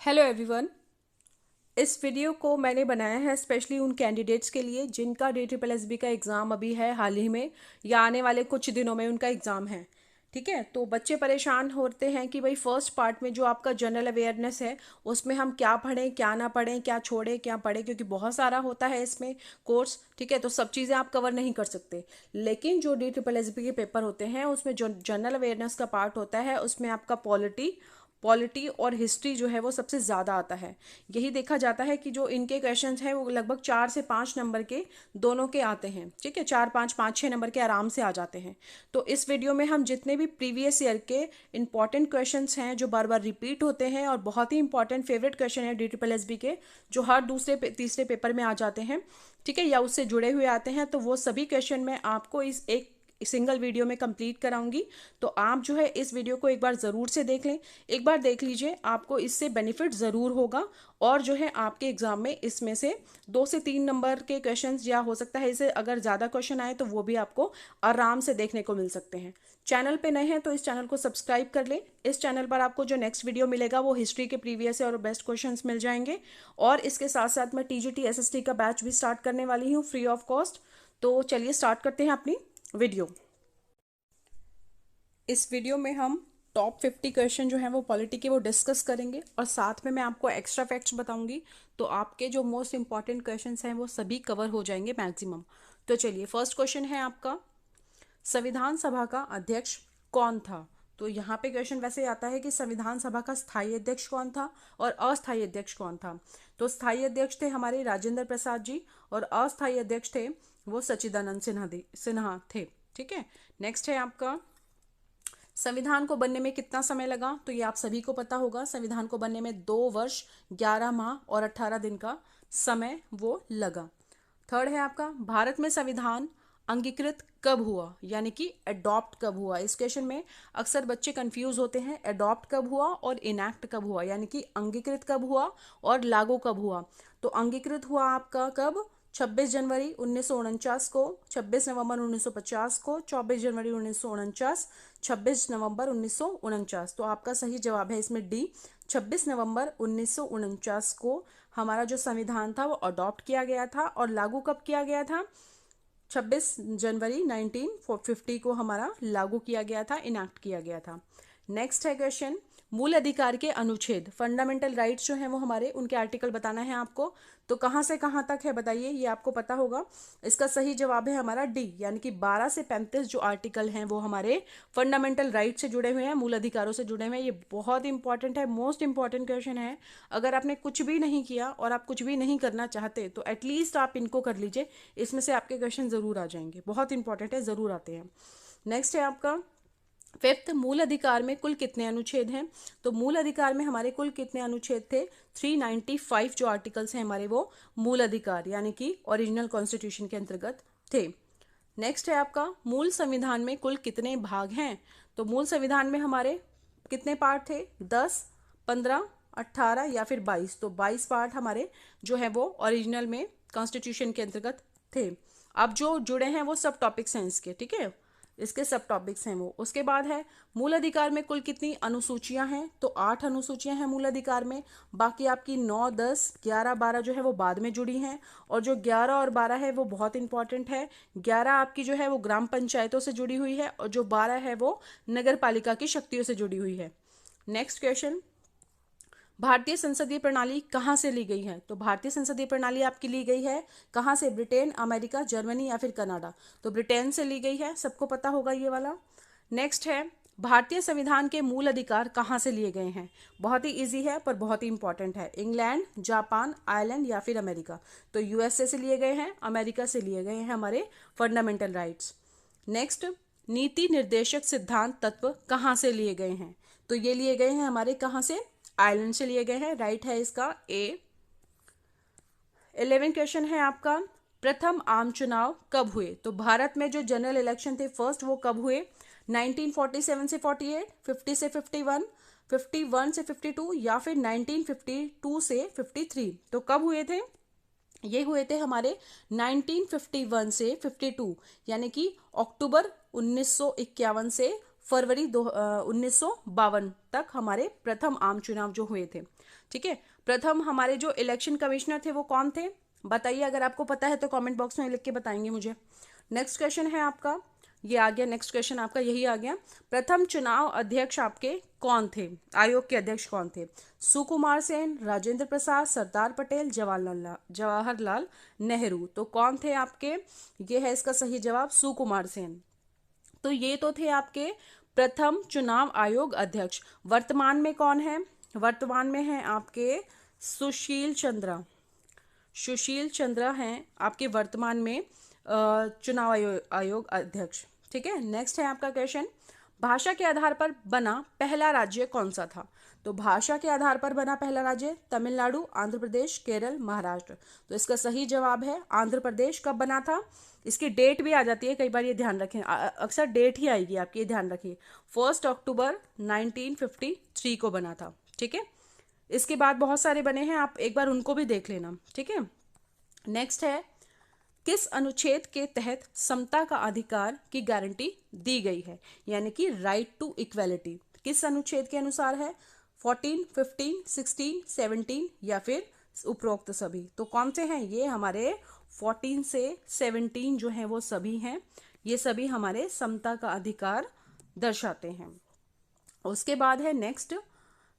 Hello everyone. इस video को मैंने बनाया है स्पेशली उन कैंडिडेट्स के लिए जिनका DSSB का एग्ज़ाम अभी है हाल ही में या आने वाले कुछ दिनों में उनका एग्ज़ाम है। ठीक है, तो बच्चे परेशान होते हैं कि भाई फर्स्ट पार्ट में जो आपका जनरल अवेयरनेस है उसमें हम क्या पढ़ें क्या ना पढ़ें, क्या छोड़ें क्या पढ़ें, क्योंकि बहुत सारा होता है इसमें कोर्स। ठीक है, तो सब चीज़ें आप कवर नहीं कर सकते, लेकिन जो DSSB के पेपर होते हैं उसमें जो जनरल अवेयरनेस का पार्ट होता है उसमें आपका पॉलिटी और हिस्ट्री जो है वो सबसे ज़्यादा आता है। यही देखा जाता है कि जो इनके क्वेश्चंस हैं वो लगभग 4 से 5 नंबर के दोनों के आते हैं। ठीक है, 4, 5, 5, 6 नंबर के आराम से आ जाते हैं। तो इस वीडियो में हम जितने भी प्रीवियस ईयर के इंपॉर्टेंट क्वेश्चंस हैं जो बार बार रिपीट होते हैं और बहुत ही इंपॉर्टेंट फेवरेट क्वेश्चन है DSSB के, जो हर दूसरे तीसरे पेपर में आ जाते हैं, ठीक है, या उससे जुड़े हुए आते हैं, तो वो सभी क्वेश्चन मैं आपको इस एक सिंगल वीडियो में कंप्लीट कराऊंगी। तो आप जो है इस वीडियो को एक बार ज़रूर से देख लें, एक बार देख लीजिए, आपको इससे बेनिफिट ज़रूर होगा। और जो है आपके एग्जाम में इसमें से 2 से 3 नंबर के क्वेश्चंस, या हो सकता है इसे अगर ज़्यादा क्वेश्चन आए तो वो भी आपको आराम से देखने को मिल सकते हैं। चैनल पे नए हैं तो इस चैनल को सब्सक्राइब कर लें। इस चैनल पर आपको जो नेक्स्ट वीडियो मिलेगा वो हिस्ट्री के प्रीवियस और बेस्ट क्वेश्चंस मिल जाएंगे। और इसके साथ साथ मैं TGT SST का बैच भी स्टार्ट करने वाली हूँ फ्री ऑफ कॉस्ट। तो चलिए स्टार्ट करते हैं अपनी वीडियो। इस वीडियो में हम टॉप 50 क्वेश्चन जो हैं वो पॉलिटी के वो डिस्कस करेंगे और साथ में मैं आपको एक्स्ट्रा फैक्ट्स बताऊंगी। तो आपके जो मोस्ट इंपॉर्टेंट क्वेश्चंस हैं वो सभी कवर हो जाएंगे मैक्सिमम। तो चलिए, फर्स्ट क्वेश्चन है आपका, संविधान सभा का अध्यक्ष कौन था? तो यहाँ पे क्वेश्चन वैसे आता है कि संविधान सभा का स्थायी अध्यक्ष कौन था और अस्थायी अध्यक्ष कौन था। तो स्थायी अध्यक्ष थे हमारे राजेंद्र प्रसाद जी और अस्थायी अध्यक्ष थे वो सच्चिदानंद सिन्हा थे। ठीक है, नेक्स्ट है आपका, संविधान को बनने में कितना समय लगा? तो ये आप सभी को पता होगा, संविधान को बनने में 2 वर्ष 11 माह और 18 दिन का समय वो लगा। थर्ड है आपका, भारत में संविधान अंगीकृत कब हुआ, यानी कि अडॉप्ट कब हुआ? इस क्वेश्चन में अक्सर बच्चे कंफ्यूज होते हैं, अडॉप्ट कब हुआ और इनैक्ट कब हुआ, यानी कि अंगीकृत कब हुआ और लागू कब हुआ। तो अंगीकृत हुआ आपका कब? 26 जनवरी 1949 को, 26 नवंबर 1950 को, 24 जनवरी 1949, 26 नवंबर 1949। तो आपका सही जवाब है इसमें डी, 26 नवंबर 1949 को हमारा जो संविधान था वो अडॉप्ट किया गया था। और लागू कब किया गया था? 26 जनवरी 1950 को हमारा लागू किया गया था, इनैक्ट किया गया था। नेक्स्ट है क्वेश्चन, मूल अधिकार के अनुच्छेद, फंडामेंटल राइट्स जो हैं वो हमारे, उनके आर्टिकल बताना है आपको। तो कहाँ से कहाँ तक है बताइए, ये आपको पता होगा। इसका सही जवाब है हमारा डी, यानी कि 12 से 35 जो आर्टिकल हैं वो हमारे फंडामेंटल राइट से जुड़े हुए हैं, मूल अधिकारों से जुड़े हुए हैं। ये बहुत इंपॉर्टेंट है, मोस्ट इंपॉर्टेंट क्वेश्चन है। अगर आपने कुछ भी नहीं किया और आप कुछ भी नहीं करना चाहते तो एटलीस्ट आप इनको कर लीजिए, इसमें से आपके क्वेश्चन जरूर आ जाएंगे, बहुत इंपॉर्टेंट है, जरूर आते हैं। नेक्स्ट है आपका फिफ्थ, मूल अधिकार में कुल कितने अनुच्छेद हैं? तो मूल अधिकार में हमारे कुल कितने अनुच्छेद थे? 395 जो आर्टिकल्स हैं हमारे वो मूल अधिकार यानी कि ओरिजिनल कॉन्स्टिट्यूशन के अंतर्गत थे। नेक्स्ट है आपका, मूल संविधान में कुल कितने भाग हैं? तो मूल संविधान में हमारे कितने पार्ट थे? 10, 15, 18 या फिर 22। तो 22 पार्ट हमारे जो है वो ओरिजिनल में कॉन्स्टिट्यूशन के अंतर्गत थे। अब जो जुड़े हैं वो सब टॉपिक्स हैं इसके, ठीक है, इसके सब टॉपिक्स हैं वो। उसके बाद है, मूल अधिकार में कुल कितनी अनुसूचियां हैं? तो 8 अनुसूचियां हैं मूल अधिकार में। बाकी आपकी 9, 10, 11, 12 जो है वो बाद में जुड़ी हैं। और जो 11 और 12 है वो बहुत इंपॉर्टेंट है। 11 आपकी जो है वो ग्राम पंचायतों से जुड़ी हुई है और जो 12 है वो नगर पालिका की शक्तियों से जुड़ी हुई है। नेक्स्ट क्वेश्चन, भारतीय संसदीय प्रणाली कहाँ से ली गई है? तो भारतीय संसदीय प्रणाली आपकी ली गई है कहाँ से? ब्रिटेन, अमेरिका, जर्मनी या फिर कनाडा? तो ब्रिटेन से ली गई है, सबको पता होगा ये वाला। नेक्स्ट है, भारतीय संविधान के मूल अधिकार कहाँ से लिए गए हैं? बहुत ही इजी है पर बहुत ही इंपॉर्टेंट है। इंग्लैंड, जापान, आयरलैंड या फिर अमेरिका? तो USA से लिए गए हैं, अमेरिका से लिए गए हैं हमारे फंडामेंटल राइट्स। नेक्स्ट, नीति निर्देशक सिद्धांत तत्व कहाँ से लिए गए हैं? तो ये लिए गए हैं हमारे कहाँ से? आयरलैंड से लिए गए हैं, राइट है इसका ए। 11 क्वेश्चन है आपका, प्रथम आम चुनाव कब हुए? तो भारत में जो जनरल इलेक्शन थे फर्स्ट वो कब हुए? 1947 से 48, 50 से 51, 51 से 52 या फिर 1952 से 53? तो कब हुए थे? ये हुए थे हमारे 1951 से 52, यानी कि अक्टूबर 1951 से फरवरी 1952 तक हमारे प्रथम आम चुनाव जो हुए थे। ठीक है, प्रथम हमारे जो इलेक्शन कमिश्नर थे वो कौन थे बताइए, अगर आपको पता है तो कमेंट बॉक्स में लिख के बताएंगे मुझे। नेक्स्ट क्वेश्चन है आपका, ये आ गया, नेक्स्ट क्वेश्चन आपका यही आ गया। प्रथम चुनाव अध्यक्ष आपके कौन थे, आयोग के अध्यक्ष कौन थे? सुकुमार सेन, राजेंद्र प्रसाद, सरदार पटेल, जवाहरलाल नेहरू। तो कौन थे आपके, ये है इसका सही जवाब सुकुमार सेन। तो ये तो थे आपके प्रथम चुनाव आयोग अध्यक्ष। वर्तमान में कौन है? वर्तमान में है आपके सुशील चंद्रा। सुशील चंद्रा हैं आपके वर्तमान में चुनाव आयोग अध्यक्ष। ठीक है, नेक्स्ट है आपका क्वेश्चन, भाषा के आधार पर बना पहला राज्य कौन सा था? तो भाषा के आधार पर बना पहला राज्य तमिलनाडु, आंध्र प्रदेश, केरल, महाराष्ट्र। तो इसका सही जवाब है आंध्र प्रदेश। कब बना था? इसकी डेट भी आ जाती है कई बार, ये ध्यान रखें, अक्सर डेट ही आएगी आपकी, ये ध्यान रखिए। 1 अक्टूबर 1953 को बना था। ठीक है, इसके बाद बहुत सारे बने हैं, आप एक बार उनको भी देख लेना। ठीक है, नेक्स्ट है, किस अनुच्छेद के तहत समता का अधिकार की गारंटी दी गई है, यानी कि राइट टू इक्वेलिटी? किस अनुच्छेद के अनुसार है? 14, 15, 16, 17 या फिर उपरोक्त सभी? तो कौन से हैं ये? हमारे 14 से 17 जो हैं वो सभी हैं, ये सभी हमारे समता का अधिकार दर्शाते हैं। उसके बाद है नेक्स्ट,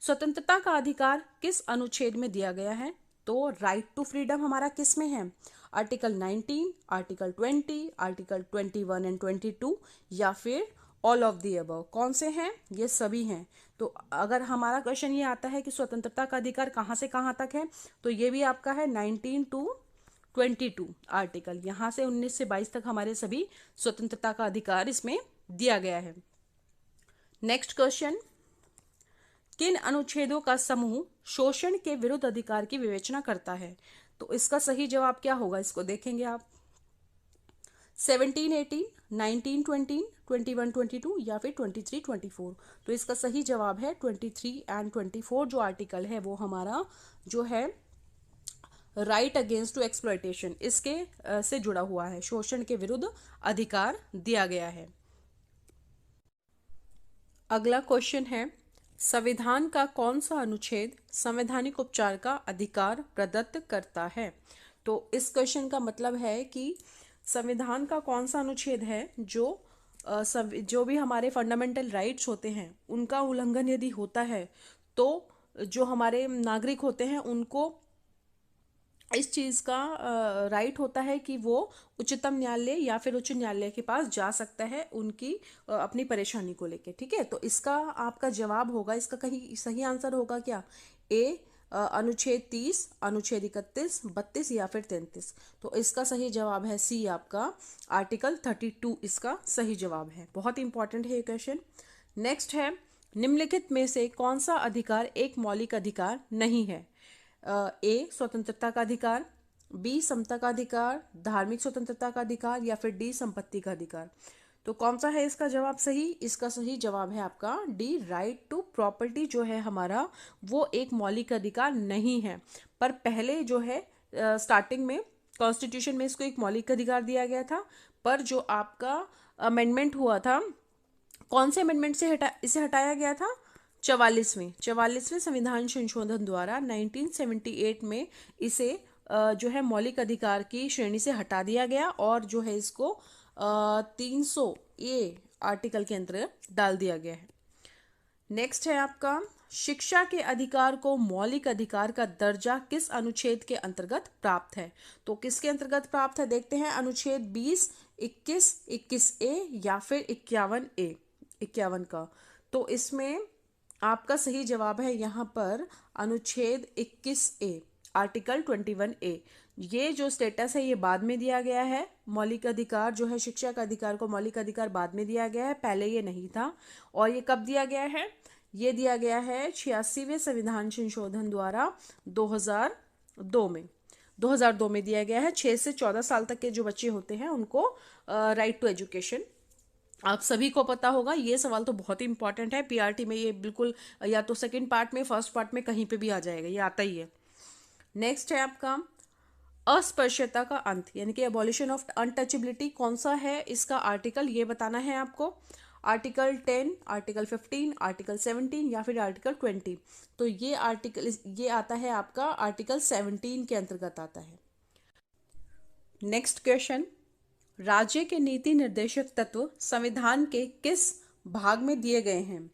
स्वतंत्रता का अधिकार किस अनुच्छेद में दिया गया है? तो राइट टू फ्रीडम हमारा किस में है? आर्टिकल 19, आर्टिकल 20, आर्टिकल 21 एंड 22 या फिर ऑल ऑफ दी अबव? कौन से हैं? ये सभी हैं। तो अगर हमारा क्वेश्चन ये आता है कि स्वतंत्रता का अधिकार कहाँ से कहाँ तक है, तो ये भी आपका है 19 to 22 आर्टिकल, यहाँ से 19 से 22 तक हमारे सभी स्वतंत्रता का अधिकार इसमें दिया गया है। नेक्स्ट क्वेश्चन, किन अनुच्छेदों का समूह शोषण के विरुद्ध अधिकार की विवेचना करता है? तो इसका सही जवाब क्या होगा, इसको देखेंगे आप। 17, 18, 19, 20, 21, 22 या फिर 23, 24। तो इसका सही जवाब है 23 एंड 24 जो आर्टिकल है वो हमारा जो है राइट अगेंस्ट टू एक्सप्लॉयटेशन, इसके से जुड़ा हुआ है, शोषण के विरुद्ध अधिकार दिया गया है। अगला क्वेश्चन है, संविधान का कौन सा अनुच्छेद संवैधानिक उपचार का अधिकार प्रदत्त करता है? तो इस क्वेश्चन का मतलब है कि संविधान का कौन सा अनुच्छेद है जो भी हमारे फंडामेंटल राइट्स होते हैं उनका उल्लंघन यदि होता है तो जो हमारे नागरिक होते हैं उनको इस चीज़ का राइट होता है कि वो उच्चतम न्यायालय या फिर उच्च न्यायालय के पास जा सकता है उनकी अपनी परेशानी को लेके। ठीक है, तो इसका आपका जवाब होगा, इसका कहीं सही आंसर होगा क्या? ए अनुच्छेद 30, अनुच्छेद 31, 32 या फिर 33। तो इसका सही जवाब है सी, आपका आर्टिकल 32 इसका सही जवाब है। बहुत इंपॉर्टेंट है ये क्वेश्चन। नेक्स्ट है, निम्नलिखित में से कौन सा अधिकार एक मौलिक अधिकार नहीं है? ए स्वतंत्रता का अधिकार, बी समता का अधिकार, धार्मिक स्वतंत्रता का अधिकार या फिर डी संपत्ति का अधिकार। तो कौन सा है इसका जवाब सही? इसका सही जवाब है आपका डी, राइट टू प्रॉपर्टी जो है हमारा वो एक मौलिक अधिकार नहीं है, पर पहले जो है स्टार्टिंग में कॉन्स्टिट्यूशन में इसको एक मौलिक अधिकार दिया गया था, पर जो आपका अमेंडमेंट हुआ था, कौन से अमेंडमेंट से इसे हटाया गया था? 44वें संविधान संशोधन द्वारा 1978 में इसे जो है मौलिक अधिकार की श्रेणी से हटा दिया गया और जो है इसको 300 ए आर्टिकल के अंतर्गत डाल दिया गया है। नेक्स्ट है आपका, शिक्षा के अधिकार को मौलिक अधिकार का दर्जा किस अनुच्छेद के अंतर्गत प्राप्त है? तो किसके अंतर्गत प्राप्त है देखते हैं, अनुच्छेद 20, 21, 21A या फिर 51A, 51 का। तो इसमें आपका सही जवाब है यहाँ पर अनुच्छेद 21A, आर्टिकल 21A। ये जो स्टेटस है ये बाद में दिया गया है, मौलिक अधिकार जो है शिक्षा का अधिकार को मौलिक अधिकार बाद में दिया गया है, पहले ये नहीं था। और ये कब दिया गया है? ये दिया गया है 86वें संविधान संशोधन द्वारा 2002 में दिया गया है। 6 से 14 साल तक के जो बच्चे होते हैं उनको राइट टू एजुकेशन, आप सभी को पता होगा। ये सवाल तो बहुत ही इंपॉर्टेंट है, पीआरटी में ये बिल्कुल या तो सेकंड पार्ट में, फर्स्ट पार्ट में, कहीं पे भी आ जाएगा, ये आता ही है। नेक्स्ट है आपका, अस्पृश्यता का अंत यानी कि एबॉलिशन ऑफ अनटचेबिलिटी कौन सा है इसका आर्टिकल, ये बताना है आपको। आर्टिकल 10, आर्टिकल 15, आर्टिकल 17 या फिर आर्टिकल 20। तो ये आता है आपका आर्टिकल 17 के अंतर्गत आता है। नेक्स्ट क्वेश्चन, राज्य के नीति निर्देशक तत्व संविधान के किस भाग में दिए गए हैं?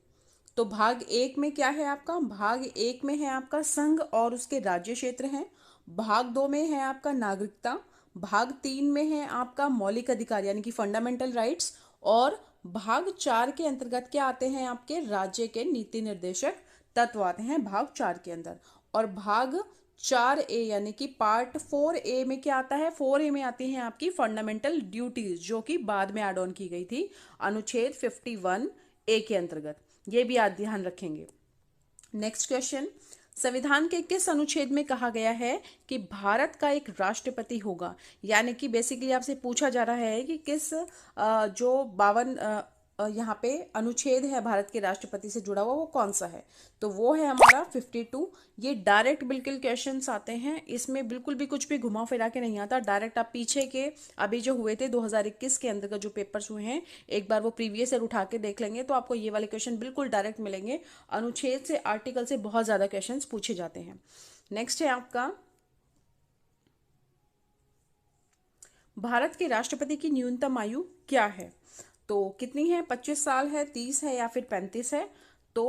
तो भाग एक में क्या है आपका? भाग एक में है आपका संघ और उसके राज्य क्षेत्र हैं। भाग दो में है आपका नागरिकता। भाग तीन में है आपका मौलिक अधिकार यानी कि फंडामेंटल राइट्स। और भाग चार के अंतर्गत क्या आते हैं? आपके राज्य के नीति निर्देशक तत्व आते हैं भाग चार के अंदर। और भाग 4A यानी कि पार्ट 4A में क्या आता है? 4A में आती हैं आपकी फंडामेंटल ड्यूटीज, जो कि बाद में एड ऑन की गई थी अनुच्छेद 51A के अंतर्गत। ये भी आप ध्यान रखेंगे। नेक्स्ट क्वेश्चन, संविधान के किस अनुच्छेद में कहा गया है कि भारत का एक राष्ट्रपति होगा? यानी कि बेसिकली आपसे पूछा जा रहा है कि किस जो 52 यहाँ पे अनुच्छेद है भारत के राष्ट्रपति से जुड़ा हुआ, वो कौन सा है? तो वो है हमारा 52। ये डायरेक्ट बिल्कुल क्वेश्चंस आते हैं, इसमें बिल्कुल भी कुछ भी घुमा फिरा के नहीं आता। डायरेक्ट आप पीछे के अभी जो हुए थे 2021 के अंदर का जो पेपर्स हुए हैं, एक बार वो प्रीवियस ईयर उठा के देख लेंगे तो आपको ये वाले क्वेश्चन बिल्कुल डायरेक्ट मिलेंगे। अनुच्छेद से, आर्टिकल से बहुत ज्यादा क्वेश्चन पूछे जाते हैं। नेक्स्ट है आपका, भारत के राष्ट्रपति की न्यूनतम आयु क्या है? तो कितनी है? 25 साल है, 30 है या फिर 35 है? तो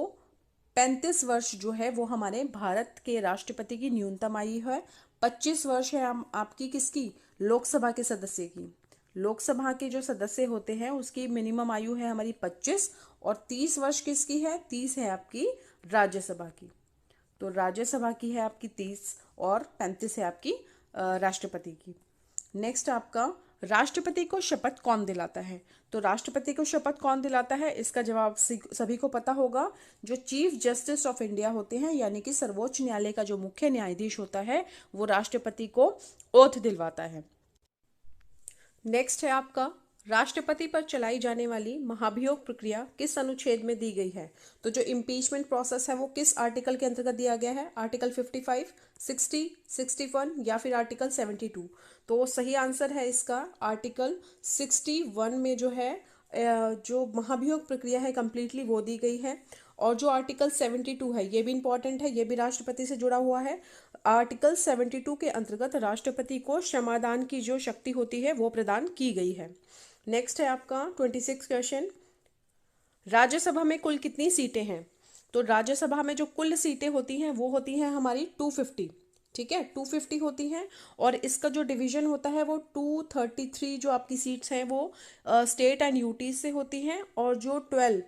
35 वर्ष जो है वो हमारे भारत के राष्ट्रपति की न्यूनतम आयु है। 25 वर्ष है आपकी किसकी? लोकसभा के सदस्य की। लोकसभा के जो सदस्य होते हैं उसकी मिनिमम आयु है हमारी 25। और 30 वर्ष किसकी है? 30 है आपकी राज्यसभा की। तो राज्यसभा की है आपकी 30 और 35 है आपकी राष्ट्रपति की। नेक्स्ट आपका, राष्ट्रपति को शपथ कौन दिलाता है? तो राष्ट्रपति को शपथ कौन दिलाता है, इसका जवाब सभी को पता होगा। जो चीफ जस्टिस ऑफ इंडिया होते हैं यानी कि सर्वोच्च न्यायालय का जो मुख्य न्यायाधीश होता है वो राष्ट्रपति को ओथ दिलवाता है। नेक्स्ट है आपका, राष्ट्रपति पर चलाई जाने वाली महाभियोग प्रक्रिया किस अनुच्छेद में दी गई है? तो जो इम्पीचमेंट प्रोसेस है वो किस आर्टिकल के अंतर्गत दिया गया है? आर्टिकल 55, 60, 61 या फिर आर्टिकल 72? तो सही आंसर है इसका आर्टिकल 61 में जो है जो महाभियोग प्रक्रिया है कंप्लीटली वो दी गई है। और जो आर्टिकल 72 है ये भी इंपॉर्टेंट है, ये भी राष्ट्रपति से जुड़ा हुआ है। आर्टिकल 72 के अंतर्गत राष्ट्रपति को क्षमादान की जो शक्ति होती है वो प्रदान की गई है। नेक्स्ट है आपका 26 क्वेश्चन, राज्यसभा में कुल कितनी सीटें हैं? तो राज्यसभा में जो कुल सीटें होती हैं वो होती हैं हमारी 250। ठीक है, 250 होती हैं। और इसका जो डिवीजन होता है वो 233 जो आपकी सीट्स हैं वो स्टेट एंड यूटी से होती हैं। और जो 12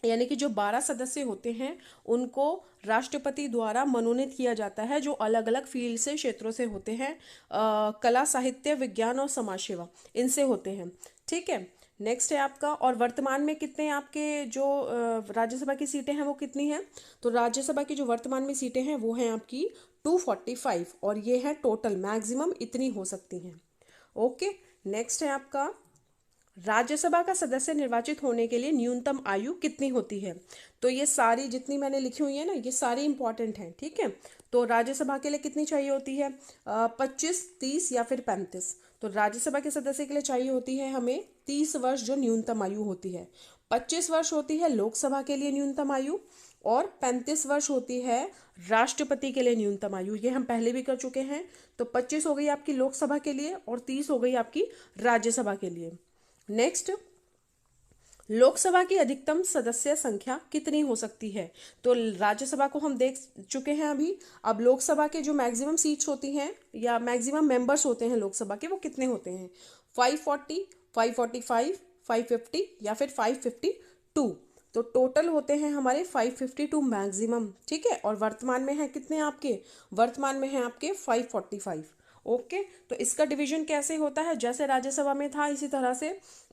यानी कि जो 12 सदस्य होते हैं उनको राष्ट्रपति द्वारा मनोनीत किया जाता है, जो अलग अलग फील्ड से, क्षेत्रों से होते हैं। कला, साहित्य, विज्ञान और समाज सेवा, इनसे होते हैं। ठीक है, नेक्स्ट है आपका, और वर्तमान में कितने आपके जो राज्यसभा की सीटें हैं वो कितनी हैं? तो राज्यसभा की जो वर्तमान में सीटें हैं वो हैं आपकी 245 और ये है टोटल, मैक्सिमम इतनी हो सकती हैं। ओके, नेक्स्ट है आपका, राज्यसभा का सदस्य निर्वाचित होने के लिए न्यूनतम आयु कितनी होती है? तो ये सारी जितनी मैंने लिखी हुई है ना, ये सारी इंपॉर्टेंट हैं। ठीक है, तो राज्यसभा के लिए कितनी चाहिए होती है? 25, 30 या फिर 35? तो राज्यसभा के सदस्य के लिए चाहिए होती है हमें 30 वर्ष जो न्यूनतम आयु होती है। 25 वर्ष होती है लोकसभा के लिए न्यूनतम आयु और 35 वर्ष होती है राष्ट्रपति के लिए न्यूनतम आयु। ये हम पहले भी कर चुके हैं। तो 25 हो गई आपकी लोकसभा के लिए और 30 हो गई आपकी राज्यसभा के लिए। नेक्स्ट, लोकसभा की अधिकतम सदस्य संख्या कितनी हो सकती है? तो राज्यसभा को हम देख चुके हैं अभी। अब लोकसभा के जो मैक्सिमम सीट्स होती हैं या मैक्सिमम मेंबर्स होते हैं लोकसभा के, वो कितने होते हैं? 540, 545, 550 या फिर 552? तो टोटल होते हैं हमारे 552 मैक्सिमम। ठीक है, और वर्तमान में है कितने आपके? वर्तमान में है आपके 545। ओके, तो इसका डिवीजन कैसे होता है? जैसे राज्यसभा में था इसी तरह से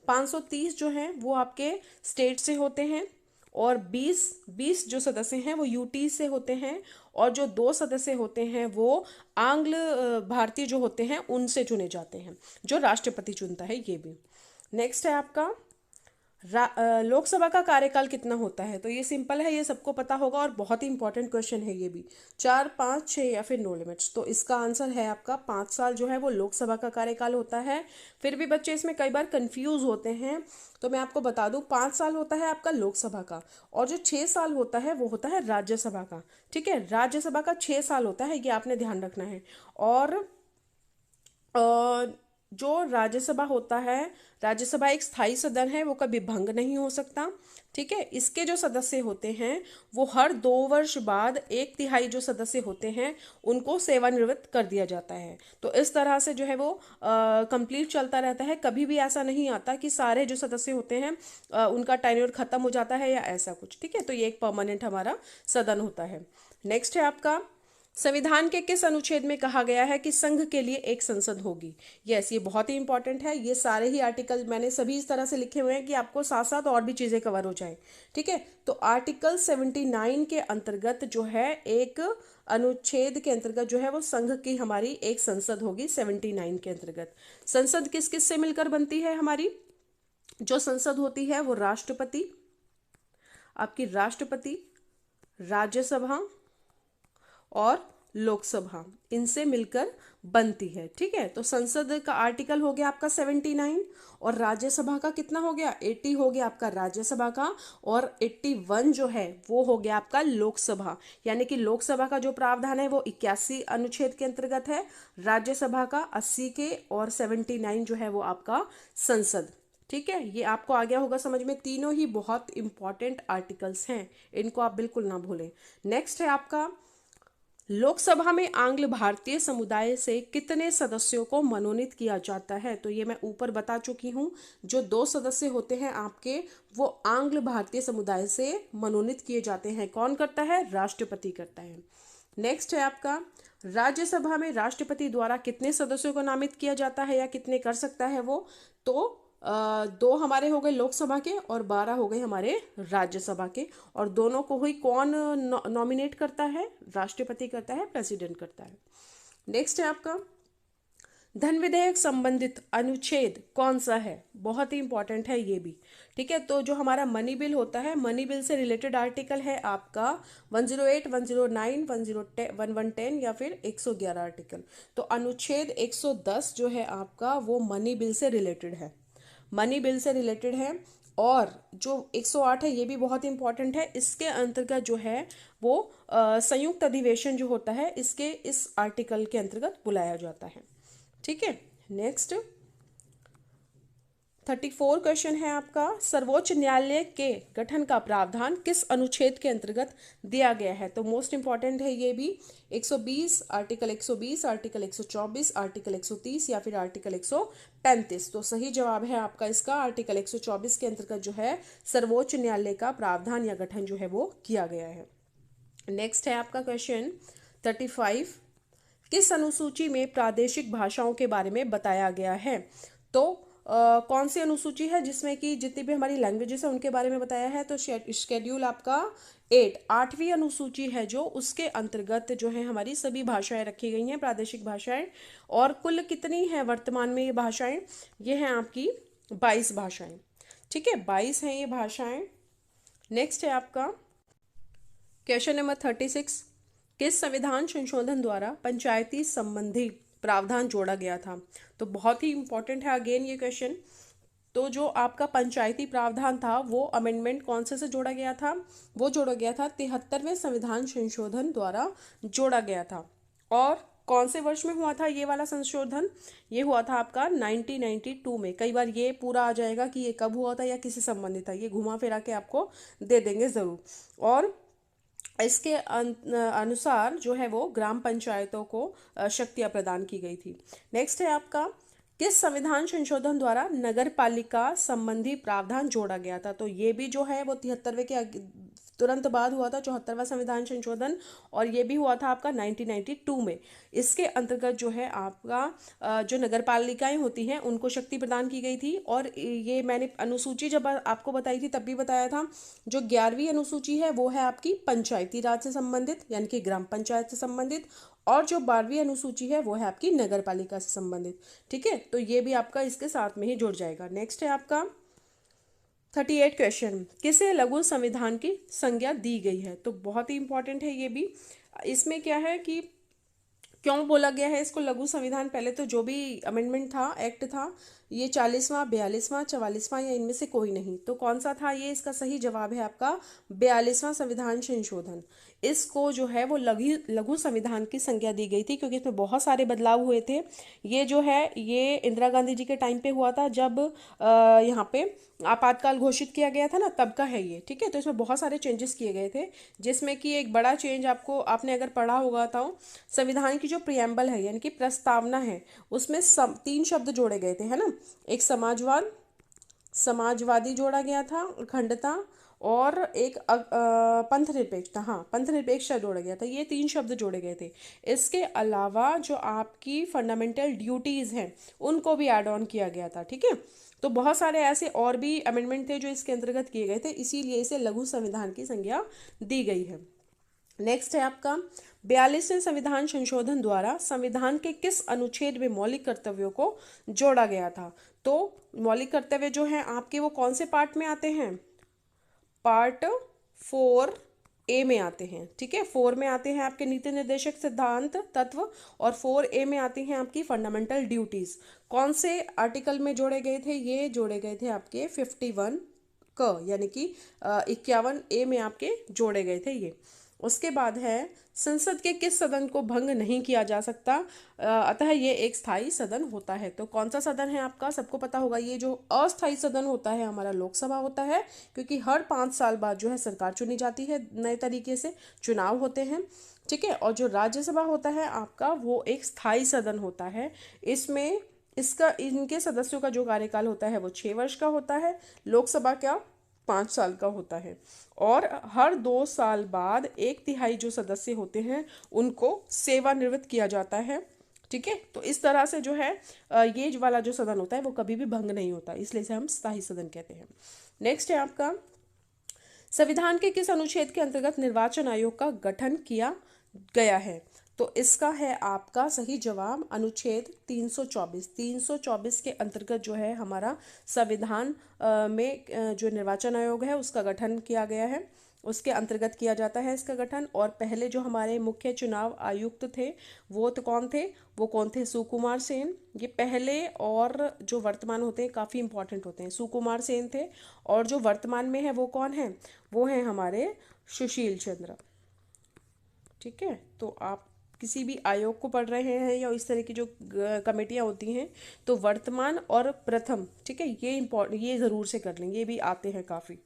530 जो हैं वो आपके स्टेट से होते हैं और 20 जो सदस्य हैं वो यूटी से होते हैं और जो 2 सदस्य होते हैं वो आंग्ल भारतीय जो होते हैं उनसे चुने जाते हैं, जो राष्ट्रपति चुनता है। ये भी नेक्स्ट है आपका, लोकसभा का कार्यकाल कितना होता है? तो ये सिंपल है, ये सबको पता होगा और बहुत ही इंपॉर्टेंट क्वेश्चन है ये भी। 4, 5, 6 या फिर नो लिमिट्स? तो इसका आंसर है आपका 5 साल जो है वो लोकसभा का कार्यकाल होता है। फिर भी बच्चे इसमें कई बार कंफ्यूज होते हैं, तो मैं आपको बता दूं 5 साल होता है आपका लोकसभा का, और जो 6 साल होता है वो होता है राज्यसभा का। ठीक है, राज्यसभा का 6 साल होता है, ये आपने ध्यान रखना है। और जो राज्यसभा होता है, राज्यसभा एक स्थायी सदन है, वो कभी भंग नहीं हो सकता। ठीक है, इसके जो सदस्य होते हैं वो हर 2 वर्ष बाद 1/3 जो सदस्य होते हैं उनको सेवानिवृत्त कर दिया जाता है। तो इस तरह से जो है वो कंप्लीट चलता रहता है, कभी भी ऐसा नहीं आता कि सारे जो सदस्य होते हैं उनका टेन्योर खत्म हो जाता है या ऐसा कुछ। ठीक है, तो ये एक परमानेंट हमारा सदन होता है। नेक्स्ट है आपका, संविधान के किस अनुच्छेद में कहा गया है कि संघ के लिए एक संसद होगी? यस, ये बहुत ही इंपॉर्टेंट है। ये सारे ही आर्टिकल मैंने सभी इस तरह से लिखे हुए हैं कि आपको साथ साथ और भी चीजें कवर हो जाएं। ठीक है, तो आर्टिकल 79 के अंतर्गत जो है, एक अनुच्छेद के अंतर्गत जो है वो संघ की हमारी एक संसद होगी 79 के अंतर्गत। संसद किस किस से मिलकर बनती है? हमारी जो संसद होती है वो राष्ट्रपति, आपकी राष्ट्रपति, राज्यसभा और लोकसभा, इनसे मिलकर बनती है। ठीक है, तो संसद का आर्टिकल हो गया आपका 79, और राज्यसभा का कितना हो गया? 80 हो गया आपका राज्यसभा का, और 81 जो है वो हो गया आपका लोकसभा। यानी कि लोकसभा का जो प्रावधान है वो 81 अनुच्छेद के अंतर्गत है, राज्यसभा का 80 के, और 79 जो है वो आपका संसद। ठीक है, ये आपको आ गया होगा समझ में। तीनों ही बहुत इंपॉर्टेंट आर्टिकल्स हैं, इनको आप बिल्कुल ना भूलें। नेक्स्ट है आपका, लोकसभा में आंग्ल भारतीय समुदाय से कितने सदस्यों को मनोनीत किया जाता है? तो ये मैं ऊपर बता चुकी हूँ। जो 2 सदस्य होते हैं आपके, वो आंग्ल भारतीय समुदाय से मनोनीत किए जाते हैं। कौन करता है? राष्ट्रपति करता है। नेक्स्ट है आपका, राज्यसभा में राष्ट्रपति द्वारा कितने सदस्यों को नामित किया जाता है या कितने कर सकता है वो? तो 2 हमारे हो गए लोकसभा के और 12 हो गए हमारे राज्यसभा के। और दोनों को ही कौन नॉमिनेट करता है? राष्ट्रपति करता है, प्रेसिडेंट करता है। नेक्स्ट है आपका, धन विधेयक संबंधित अनुच्छेद कौन सा है? बहुत ही इंपॉर्टेंट है ये भी। ठीक है, तो जो हमारा मनी बिल होता है, मनी बिल से रिलेटेड आर्टिकल है आपका 108, 109, 110 या फिर 111 आर्टिकल। तो अनुच्छेद 110 जो है आपका वो मनी बिल से रिलेटेड है, मनी बिल से रिलेटेड है। और जो 108 है ये भी बहुत इंपॉर्टेंट है, इसके अंतर्गत जो है वो संयुक्त अधिवेशन जो होता है इसके इस आर्टिकल के अंतर्गत बुलाया जाता है। ठीक है, नेक्स्ट 34 क्वेश्चन है आपका, सर्वोच्च न्यायालय के गठन का प्रावधान किस अनुच्छेद के अंतर्गत दिया गया है? तो मोस्ट इंपॉर्टेंट है ये भी, 120, आर्टिकल 120, आर्टिकल 124, आर्टिकल 130 या फिर आर्टिकल 135। तो सही जवाब है आपका इसका आर्टिकल 124 के अंतर्गत जो है सर्वोच्च न्यायालय का प्रावधान या गठन जो है वो किया गया है। नेक्स्ट है आपका क्वेश्चन 35, किस अनुसूची में प्रादेशिक भाषाओं के बारे में बताया गया है? तो कौन सी अनुसूची है जिसमें कि जितनी भी हमारी लैंग्वेजेस है उनके बारे में बताया है? तो शेड्यूल आपका 8, 8वीं अनुसूची है जो, उसके अंतर्गत जो है हमारी सभी भाषाएं रखी गई हैं, प्रादेशिक भाषाएं। और कुल कितनी है वर्तमान में ये भाषाएं? ये हैं आपकी 22 भाषाएं। ठीक है, 22 हैं ये भाषाएं। नेक्स्ट है आपका क्वेश्चन नंबर 36, किस संविधान संशोधन द्वारा पंचायती संबंधी प्रावधान जोड़ा गया था? तो बहुत ही इंपॉर्टेंट है अगेन ये क्वेश्चन। तो जो आपका पंचायती प्रावधान था वो अमेंडमेंट कौन से जोड़ा गया था? वो जोड़ा गया था 73वें संविधान संशोधन द्वारा जोड़ा गया था। और कौन से वर्ष में हुआ था ये वाला संशोधन? ये हुआ था आपका 1992 में। कई बार ये पूरा आ जाएगा कि ये कब हुआ था या किसी संबंधित था, ये घुमा फिरा के आपको दे देंगे जरूर। और इसके अनुसार जो है वो ग्राम पंचायतों को शक्तियां प्रदान की गई थी। नेक्स्ट है आपका, किस संविधान संशोधन द्वारा नगर पालिका संबंधी प्रावधान जोड़ा गया था? तो ये भी जो है वो 73वें के तुरंत बाद हुआ था 74वां संविधान संशोधन, और ये भी हुआ था आपका 1992 में। इसके अंतर्गत जो है आपका जो नगर पालिकाएं होती हैं उनको शक्ति प्रदान की गई थी। और ये मैंने अनुसूची जब आपको बताई थी तब भी बताया था, जो 11वीं अनुसूची है वो है आपकी पंचायती राज से संबंधित यानी कि ग्राम पंचायत से संबंधित, और जो 12वीं अनुसूची है वो है आपकी नगर पालिका से संबंधित। ठीक है, तो ये भी आपका इसके साथ में ही जुड़ जाएगा। नेक्स्ट है आपका 38 क्वेश्चन, किसे लघु संविधान की संज्ञा दी गई है? तो बहुत ही इंपॉर्टेंट है ये भी। इसमें क्या है कि क्यों बोला गया है इसको लघु संविधान? पहले तो जो भी अमेंडमेंट था, एक्ट था, ये 40वां, 42वां, 44वां या इनमें से कोई नहीं, तो कौन सा था ये? इसका सही जवाब है आपका 42वां संविधान संशोधन। इसको जो है वो लघु लघु संविधान की संज्ञा दी गई थी क्योंकि इसमें बहुत सारे बदलाव हुए थे। ये जो है ये इंदिरा गांधी जी के टाइम पे हुआ था, जब यहाँ पे आपातकाल घोषित किया गया था ना, तब का है ये। ठीक है, तो इसमें बहुत सारे चेंजेस किए गए थे, जिसमें कि एक बड़ा चेंज आपको, आपने अगर पढ़ा होगा तो संविधान की जो प्रियम्बल है यानी कि प्रस्तावना है, उसमें 3 शब्द जोड़े गए थे, है ना। एक समाजवाद, समाजवादी जोड़ा गया था, अखंडता, और एक पंथ निरपेक्षता, हाँ पंथ निरपेक्षता जोड़ा गया था। ये 3 शब्द जोड़े गए थे। इसके अलावा जो आपकी फंडामेंटल ड्यूटीज हैं उनको भी ऐड ऑन किया गया था। ठीक है, तो बहुत सारे ऐसे और भी अमेंडमेंट थे जो इसके अंतर्गत किए गए थे, इसीलिए इसे लघु संविधान की संज्ञा दी गई है। नेक्स्ट है आपका 42वें संविधान संशोधन द्वारा संविधान के किस अनुच्छेद में मौलिक कर्तव्यों को जोड़ा गया था? तो मौलिक कर्तव्य जो हैं आपके वो कौन से पार्ट में आते हैं? पार्ट 4A में आते हैं। ठीक है, 4 में आते हैं आपके नीति निर्देशक सिद्धांत तत्व, और 4A में आती हैं आपकी फंडामेंटल ड्यूटीज। कौन से आर्टिकल में जोड़े गए थे? ये जोड़े गए थे आपके 51 यानी कि 51A में आपके जोड़े गए थे ये। उसके बाद है संसद के किस सदन को भंग नहीं किया जा सकता, अतः ये एक स्थायी सदन होता है। तो कौन सा सदन है आपका? सबको पता होगा, ये जो अस्थायी सदन होता है हमारा लोकसभा होता है, क्योंकि हर 5 साल बाद जो है सरकार चुनी जाती है, नए तरीके से चुनाव होते हैं। ठीक है, और जो राज्यसभा होता है आपका वो एक स्थायी सदन होता है। इसमें इसका इनके सदस्यों का जो कार्यकाल होता है वो 6 वर्ष का होता है। लोकसभा क्या 5 साल का होता है, और हर 2 साल बाद 1/3 जो सदस्य होते हैं उनको सेवानिवृत्त किया जाता है। ठीक है, तो इस तरह से जो है ये वाला जो सदन होता है वो कभी भी भंग नहीं होता, इसलिए इसे हम स्थायी सदन कहते हैं। नेक्स्ट है आपका संविधान के किस अनुच्छेद के अंतर्गत निर्वाचन आयोग का गठन किया गया है? तो इसका है आपका सही जवाब अनुच्छेद 324। 324 के अंतर्गत जो है हमारा संविधान में जो निर्वाचन आयोग है उसका गठन किया गया है, उसके अंतर्गत किया जाता है इसका गठन। और पहले जो हमारे मुख्य चुनाव आयुक्त थे वो तो कौन थे? वो कौन थे? सुकुमार सेन। ये पहले और जो वर्तमान होते हैं काफ़ी इंपॉर्टेंट होते हैं, सुकुमार सेन थे। और जो वर्तमान में है वो कौन है? वो है हमारे सुशील चंद्र। ठीक है, तो आप किसी भी आयोग को पढ़ रहे हैं या इस तरह की जो कमेटियां होती हैं तो वर्तमान और प्रथम, ठीक है, ये इम्पोर्टेंट, ये ज़रूर से कर लेंगे, ये भी आते हैं काफ़ी।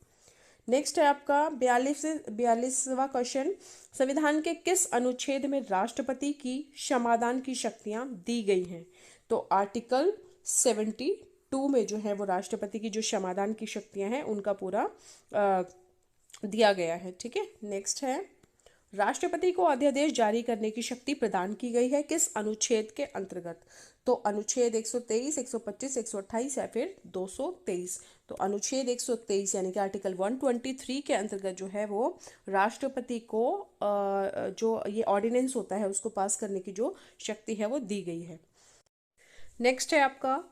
नेक्स्ट है आपका 42वां क्वेश्चन, संविधान के किस अनुच्छेद में राष्ट्रपति की क्षमादान की शक्तियां दी गई हैं? तो आर्टिकल 72 में जो है वो राष्ट्रपति की जो क्षमादान की शक्तियां हैं उनका पूरा दिया गया है। ठीक है, नेक्स्ट है राष्ट्रपति को अध्यादेश जारी करने की शक्ति प्रदान की गई है किस अनुच्छेद के अंतर्गत? तो अनुच्छेद 123, 125, 128 या फिर 223। तो अनुच्छेद 123 यानी कि आर्टिकल 123 के अंतर्गत जो है वो राष्ट्रपति को जो ये ऑर्डिनेंस होता है उसको पास करने की जो शक्ति है वो दी गई है। नेक्स्ट है आपका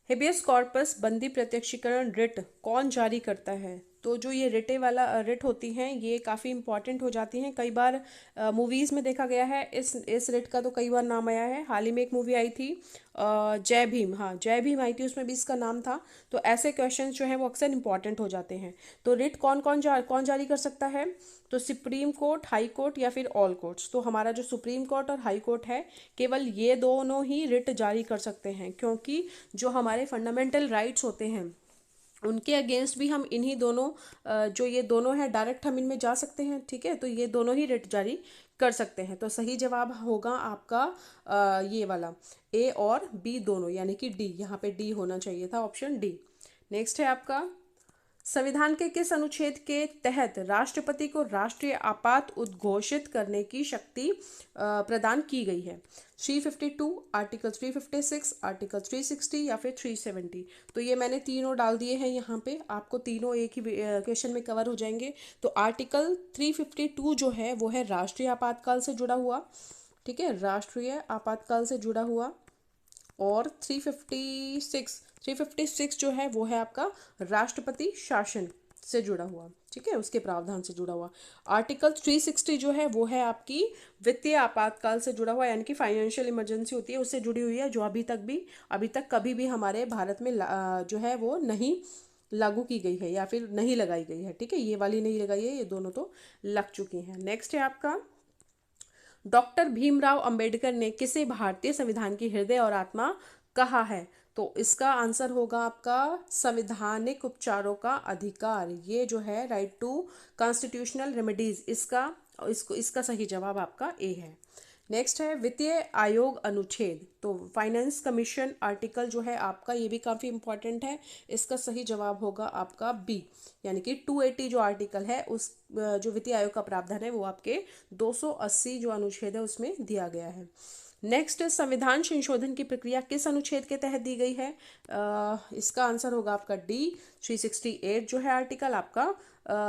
हेबियस कॉर्पस बंदी प्रत्यक्षीकरण रिट कौन जारी करता है? तो जो ये रिटे वाला रिट होती हैं ये काफ़ी इंपॉर्टेंट हो जाती हैं। कई बार मूवीज़ में देखा गया है इस रिट का, तो कई बार नाम आया है। हाल ही में एक मूवी आई थी जय भीम, हाँ जय भीम आई थी, उसमें भी इसका नाम था। तो ऐसे क्वेश्चन जो हैं वो अक्सर इंपॉर्टेंट हो जाते हैं। तो रिट कौन जारी कर सकता है? तो सुप्रीम कोर्ट, हाई कोर्ट या फिर ऑल कोर्ट्स। तो हमारा जो सुप्रीम कोर्ट और हाई कोर्ट है केवल ये दोनों ही रिट जारी कर सकते हैं, क्योंकि जो हमारे फंडामेंटल राइट्स होते हैं उनके अगेंस्ट भी हम इन्हीं दोनों जो ये दोनों हैं डायरेक्ट हम इनमें जा सकते हैं। ठीक है, तो ये दोनों ही रिट जारी कर सकते हैं। तो सही जवाब होगा आपका ये वाला ए और बी दोनों, यानी कि डी, यहाँ पे डी होना चाहिए था, ऑप्शन डी। नेक्स्ट है आपका संविधान के किस अनुच्छेद के तहत राष्ट्रपति को राष्ट्रीय आपात उद्घोषित करने की शक्ति प्रदान की गई है? 352, आर्टिकल 356, आर्टिकल 360 या फिर 370। तो ये मैंने तीनों डाल दिए हैं यहाँ पे, आपको तीनों एक ही क्वेश्चन में कवर हो जाएंगे। तो आर्टिकल 352 जो है वो है राष्ट्रीय आपातकाल से जुड़ा हुआ। ठीक है, राष्ट्रीय आपातकाल से जुड़ा हुआ और 356 जो है वो है आपका राष्ट्रपति शासन से जुड़ा हुआ, ठीक है, उसके प्रावधान से जुड़ा हुआ। आर्टिकल 360 जो है वो है आपकी वित्तीय आपातकाल से जुड़ा हुआ, यानी कि फाइनेंशियल इमरजेंसी होती है उससे जुड़ी हुई है, जो अभी तक कभी भी हमारे भारत में जो है वो नहीं लागू की गई है या फिर नहीं लगाई गई है, ठीक है, ये वाली नहीं लगाई है, ये दोनों तो लग चुकी हैं। नेक्स्ट है आपका, डॉक्टर भीमराव अंबेडकर ने किसे भारतीय संविधान की हृदय और आत्मा कहा है? तो इसका आंसर होगा आपका संवैधानिक उपचारों का अधिकार, ये जो है राइट टू कॉन्स्टिट्यूशनल रेमेडीज, इसका सही जवाब आपका ए है। नेक्स्ट है वित्तीय आयोग अनुच्छेद, तो फाइनेंस कमीशन आर्टिकल जो है आपका, ये भी काफ़ी इंपॉर्टेंट है, इसका सही जवाब होगा आपका बी, यानी कि 280 जो आर्टिकल है उस जो वित्तीय आयोग का प्रावधान है वो आपके 280 जो अनुच्छेद है उसमें दिया गया है। नेक्स्ट, संविधान संशोधन की प्रक्रिया किस अनुच्छेद के तहत दी गई है? इसका आंसर होगा आपका डी, 368 जो है आर्टिकल आपका,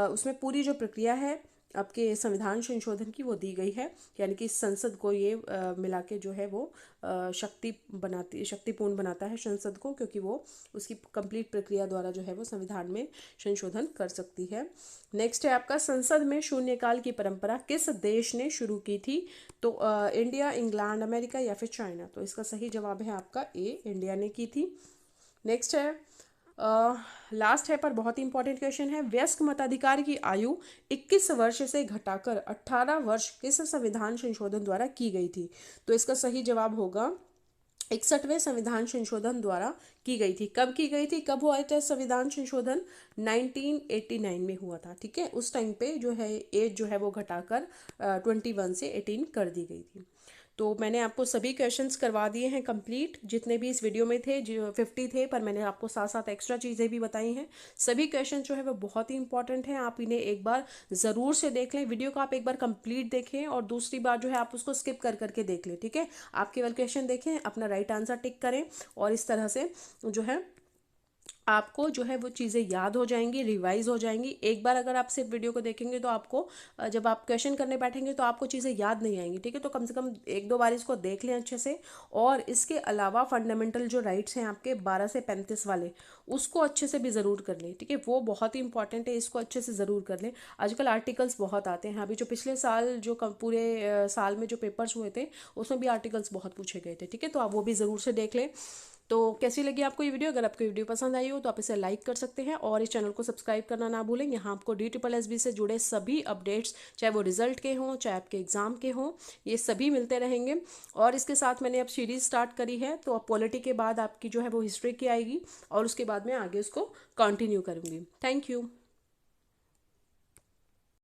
उसमें पूरी जो प्रक्रिया है आपके संविधान संशोधन की वो दी गई है, यानी कि संसद को ये मिला के जो है वो शक्तिपूर्ण बनाता है संसद को, क्योंकि वो उसकी कंप्लीट प्रक्रिया द्वारा जो है वो संविधान में संशोधन कर सकती है। नेक्स्ट है आपका, संसद में शून्यकाल की परंपरा किस देश ने शुरू की थी? तो इंडिया, इंग्लैंड, अमेरिका या फिर चाइना? तो इसका सही जवाब है आपका ए, इंडिया ने की थी। नेक्स्ट है, लास्ट है पर बहुत ही इंपॉर्टेंट क्वेश्चन है, वयस्क मताधिकार की आयु 21 वर्ष से घटाकर 18 वर्ष किस संविधान संशोधन द्वारा की गई थी? तो इसका सही जवाब होगा 61वें संविधान संशोधन द्वारा की गई थी। कब की गई थी, कब हुआ था संविधान संशोधन? 1989 में हुआ था, ठीक है, उस टाइम पे जो है एज जो है वो घटाकर 21 से 18 कर दी गई थी। तो मैंने आपको सभी क्वेश्चंस करवा दिए हैं कंप्लीट, जितने भी इस वीडियो में थे, जो 50 थे, पर मैंने आपको साथ साथ एक्स्ट्रा चीज़ें भी बताई हैं। सभी क्वेश्चन जो है वो बहुत ही इंपॉर्टेंट हैं, आप इन्हें एक बार ज़रूर से देख लें, वीडियो को आप एक बार कंप्लीट देखें और दूसरी बार जो है आप उसको स्किप कर करके देख लें, ठीक है। आप केवल क्वेश्चन देखें, अपना राइट आंसर टिक करें और इस तरह से जो है आपको जो है वो चीज़ें याद हो जाएंगी, रिवाइज हो जाएंगी। एक बार अगर आप सिर्फ वीडियो को देखेंगे तो आपको जब आप क्वेश्चन करने बैठेंगे तो आपको चीज़ें याद नहीं आएंगी, ठीक है। तो कम से कम एक दो बार इसको देख लें अच्छे से। और इसके अलावा फंडामेंटल जो राइट्स हैं आपके 12 से 35 वाले, उसको अच्छे से भी ज़रूर कर लें, ठीक है, वो बहुत ही इंपॉर्टेंट है, इसको अच्छे से ज़रूर कर लें। आजकल आर्टिकल्स बहुत आते हैं, अभी जो पिछले साल जो पूरे साल में जो पेपर्स हुए थे उसमें भी आर्टिकल्स बहुत पूछे गए थे, ठीक है, तो आप वो भी ज़रूर से देख लें। तो कैसी लगी आपको ये वीडियो? अगर आपको वीडियो पसंद आई हो तो आप इसे लाइक कर सकते हैं और इस चैनल को सब्सक्राइब करना ना भूलें। यहाँ आपको DSSB से जुड़े सभी अपडेट्स, चाहे वो रिजल्ट के हों, चाहे आपके एग्जाम के हों, ये सभी मिलते रहेंगे। और इसके साथ मैंने अब सीरीज स्टार्ट करी है, तो अब पॉलिटी के बाद आपकी जो है वो हिस्ट्री की आएगी और उसके बाद मैं आगे उसको कंटिन्यू करूँगी। Thank you.